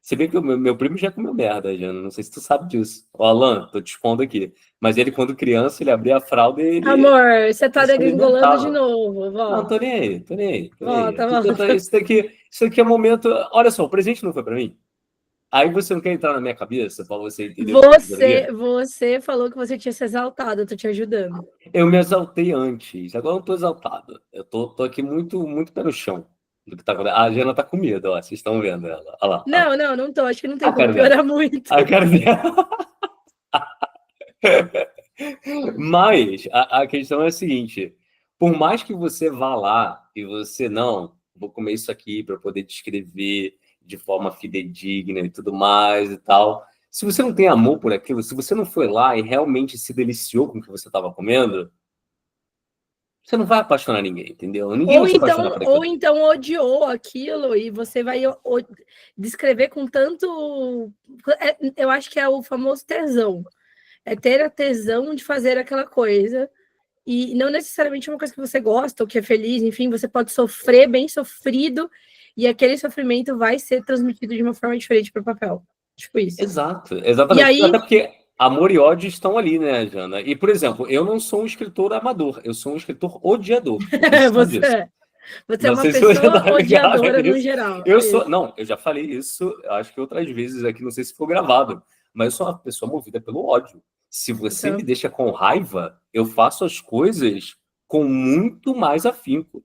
se bem que o meu primo já comeu merda, Jana, não sei se tu sabe disso. O Alan, tô te expondo aqui. Mas ele, quando criança, ele abria a fralda e ele Amor, você tá se degringolando de alimentava. novo, Não, volta. tô nem aí, tô nem aí. Volta, volta. Isso daqui é momento. Olha só, o presente não foi pra mim. Aí você não quer entrar na minha cabeça pra você entender o que eu queria? Você falou que você tinha se exaltado, eu tô te ajudando. Eu me exaltei antes, agora eu não tô exaltado. Eu tô aqui muito, muito pé no chão do que tá acontecendo. A Jana tá com medo, ó. Vocês estão vendo ela. Olha lá. Não tô. Acho que não tem A como cara dela. piorar muito. A cara dela. Mas a questão é a seguinte: por mais que você vá lá e você não, vou comer isso aqui para poder descrever de forma fidedigna e tudo mais e tal, se você não tem amor por aquilo, se você não foi lá e realmente se deliciou com o que você estava comendo, você não vai apaixonar ninguém, entendeu? Ninguém vai se apaixonar por aquilo. Ou então odiou aquilo e você vai descrever com tanto... Eu acho que é o famoso tesão. é ter a tesão de fazer aquela coisa. E não necessariamente uma coisa que você gosta ou que é feliz, enfim, você pode sofrer bem sofrido e aquele sofrimento vai ser transmitido de uma forma diferente para o papel. Tipo isso. Exato, exatamente. E aí... Até porque amor e ódio estão ali, né, Jana? E, por exemplo, eu não sou um escritor amador, eu sou um escritor odiador. Você é uma pessoa odiadora no geral. Não, eu já falei isso, acho que outras vezes aqui, não sei se ficou gravado, mas eu sou uma pessoa movida pelo ódio. Se você me deixa com raiva, eu faço as coisas com muito mais afinco.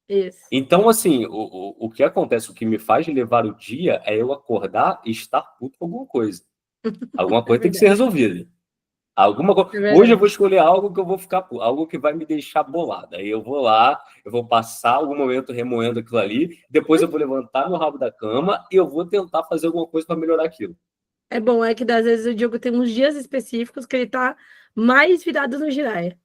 Isso. Então, assim, o que acontece, o que me faz levar o dia é eu acordar e estar puto com alguma coisa. Alguma coisa tem que ser resolvida. Hoje eu vou escolher algo que eu vou ficar, algo que vai me deixar bolada. Aí eu vou lá, eu vou passar algum momento remoendo aquilo ali, depois eu vou levantar meu rabo da cama e eu vou tentar fazer alguma coisa para melhorar aquilo. É bom, é que às vezes o Diogo tem uns dias específicos que ele tá mais virado no Jiraiya.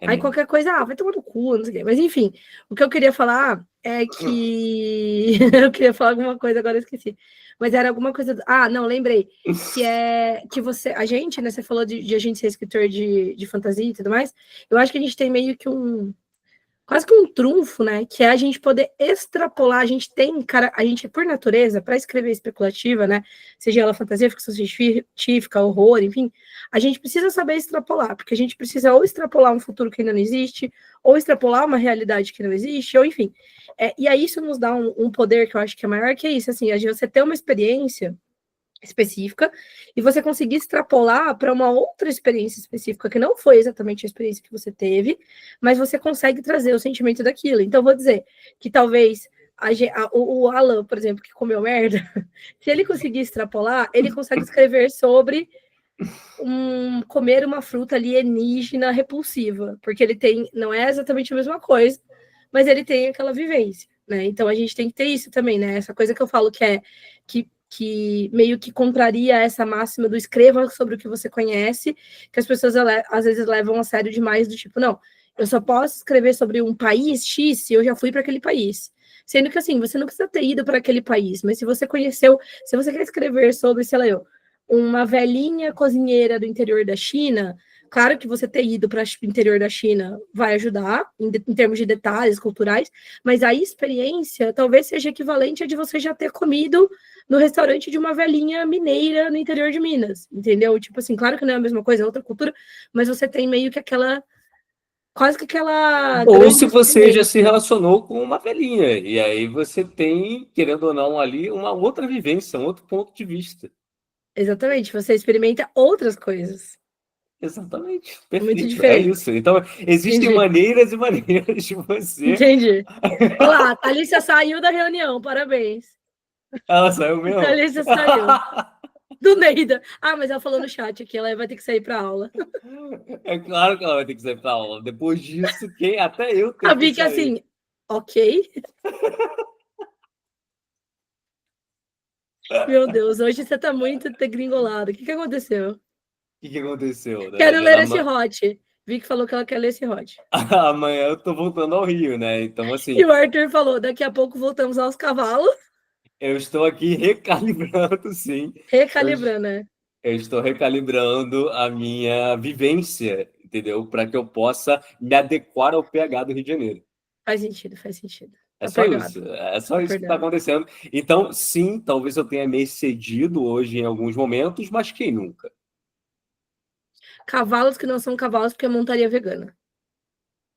Aí qualquer coisa, vai tomar no cu, não sei o quê. Mas enfim, o que eu queria falar é que... eu queria falar alguma coisa, agora eu esqueci. Mas era alguma coisa... não, lembrei. Que é que a gente, né, você falou de a gente ser escritor de fantasia e tudo mais. Eu acho que a gente tem meio que quase que um trunfo, né? Que é a gente poder extrapolar. A gente por natureza, para escrever especulativa, né? Seja ela fantasia, ficção científica, horror, enfim, a gente precisa saber extrapolar, porque a gente precisa ou extrapolar um futuro que ainda não existe, ou extrapolar uma realidade que não existe, ou enfim. E aí isso nos dá um poder que eu acho que é maior, que é isso, assim, você ter uma experiência específica e você conseguir extrapolar para uma outra experiência específica que não foi exatamente a experiência que você teve, mas você consegue trazer o sentimento daquilo. Então, vou dizer que talvez o Alan, por exemplo, que comeu merda, se ele conseguir extrapolar, ele consegue escrever sobre comer uma fruta alienígena repulsiva, porque ele não é exatamente a mesma coisa, mas ele tem aquela vivência, né? Então, a gente tem que ter isso também, né? Essa coisa que eu falo que meio que contraria essa máxima do escreva sobre o que você conhece, que as pessoas às vezes levam a sério demais, do tipo, não, eu só posso escrever sobre um país X se eu já fui para aquele país. Sendo que, assim, você não precisa ter ido para aquele país, mas se você quer escrever sobre, sei lá, uma velhinha cozinheira do interior da China, claro que você ter ido para o interior da China vai ajudar, em termos de detalhes culturais, mas a experiência talvez seja equivalente a de você já ter comido no restaurante de uma velhinha mineira no interior de Minas, entendeu? Tipo assim, claro que não é a mesma coisa, é outra cultura, mas você tem meio que quase que aquela... Ou se você já se relacionou com uma velhinha, e aí você tem, querendo ou não, ali uma outra vivência, um outro ponto de vista. Exatamente, você experimenta outras coisas. Exatamente, perfeito, muito diferente. É isso. Então, existem maneiras e maneiras de você... Entendi. Olha lá, a Thalícia saiu da reunião, parabéns. Ela saiu mesmo? A Thalícia saiu. Do Neida. Mas ela falou no chat aqui, ela vai ter que sair para aula. É claro que ela vai ter que sair para aula. Depois disso, até eu tenho a Vicky assim, ok. Meu Deus, hoje você tá muito degringolado. O que aconteceu? O que aconteceu? Né? Quero ler esse hot. Vicky falou que ela quer ler esse hot. Amanhã eu tô voltando ao Rio, né? Então, assim... E o Arthur falou, daqui a pouco voltamos aos cavalos. Eu estou aqui recalibrando, sim. Recalibrando, né? Eu estou recalibrando a minha vivência, entendeu? Para que eu possa me adequar ao pH do Rio de Janeiro. Faz sentido, faz sentido. É só isso. É só isso que está acontecendo. Então, sim, talvez eu tenha me excedido hoje em alguns momentos, mas quem nunca? Cavalos que não são cavalos porque é montaria vegana.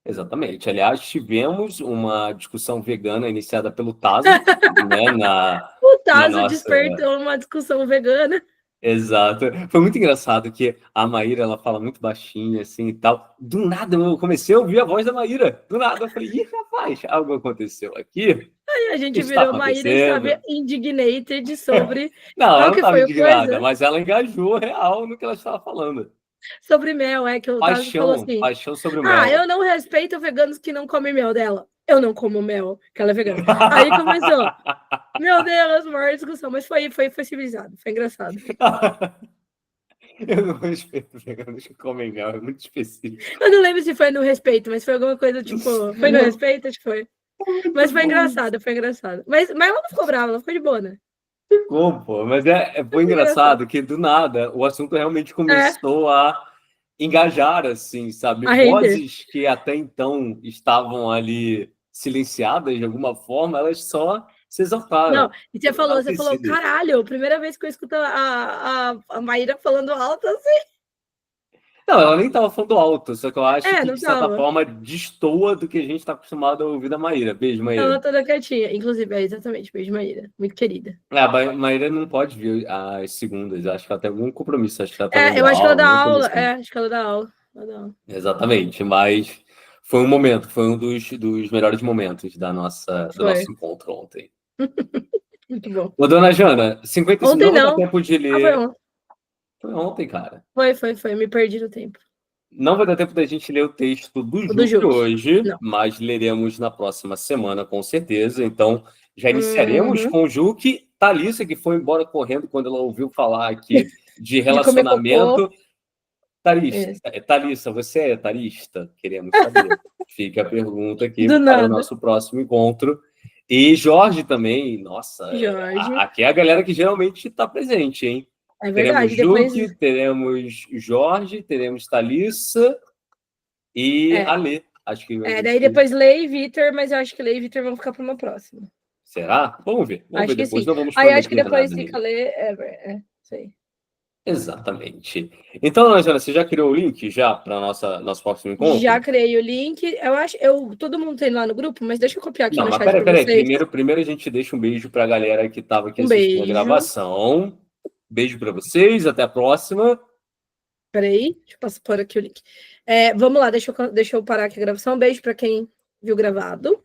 Exatamente. Aliás, tivemos uma discussão vegana iniciada pelo Tazo, né? O Tazo despertou uma discussão vegana. Exato. Foi muito engraçado que a Maíra, ela fala muito baixinho, assim, e tal. Do nada, eu comecei a ouvir a voz da Maíra. Do nada, eu falei, rapaz, algo aconteceu aqui? Aí a gente virou Maíra e estava indignated sobre... Não, ela não estava indignada, mas ela engajou real no que ela estava falando. Sobre mel, que o Tazo falou assim... Paixão sobre mel. Eu não respeito veganos que não comem mel dela. Eu não como mel, que ela é vegana. Aí começou... Meu Deus, maior discussão. Mas foi civilizado, foi engraçado. Eu não respeito veganos que comem mel, é muito específico. Eu não lembro se foi no respeito, mas foi alguma coisa tipo... Foi no respeito? Acho que foi. Mas foi engraçado, foi engraçado. Mas ela não ficou brava, ela ficou de boa, né? Ficou, pô. Mas foi engraçado que, do nada, o assunto realmente começou a engajar, assim, sabe? A render. Vozes que até então estavam ali silenciadas de alguma forma, elas só se exaltaram. Não, e você falou, caralho, primeira vez que eu escuto a Maíra falando alto assim. Não, ela nem estava falando alto, só que eu acho que, não de certa tava. forma, destoa do que a gente está acostumado a ouvir da Maíra. Beijo, Maíra. Ela toda quietinha. Inclusive, exatamente, beijo, Maíra. Muito querida. A Maíra não pode vir às segundas, eu acho que ela tem algum compromisso, acho que ela tá eu acho que ela dá alguma coisa aula. assim. Acho que ela dá aula. Exatamente, mas foi um momento, foi um dos melhores momentos do nosso encontro ontem. Muito bom. Ô, dona Jana, 55 ontem não vai dar tempo de ler. Foi ontem, cara. Foi, me perdi no tempo. Não vai dar tempo da gente ler o texto do Juque hoje, mas leremos na próxima semana, com certeza. Então, já iniciaremos com o Juque. Thalissa, que foi embora correndo quando ela ouviu falar aqui de relacionamento. Thalissa, você é etarista? Queremos saber. Fica a pergunta aqui para o nosso próximo encontro. E Jorge também. Nossa, aqui é a galera que geralmente está presente, hein? É verdade. Teremos Juque, teremos Jorge, teremos Thalissa e Alê. Acho que daí depois Lei e Vitor, mas eu acho que Lei e Vitor vão ficar para uma próxima. Será? Vamos ver. Vamos ver depois. Sim. Não vamos aí acho que depois fica Lei. Isso aí. Exatamente. Então, Ana Jana, você já criou o link já para nosso próximo encontro? Já criei o link. Todo mundo tem lá no grupo, mas deixa eu copiar aqui no chat para vocês. Primeiro a gente deixa um beijo para a galera que estava aqui assistindo a gravação. Beijo para vocês, até a próxima. Peraí, deixa eu passar por aqui o link. Vamos lá, deixa eu parar aqui a gravação. Beijo para quem viu gravado.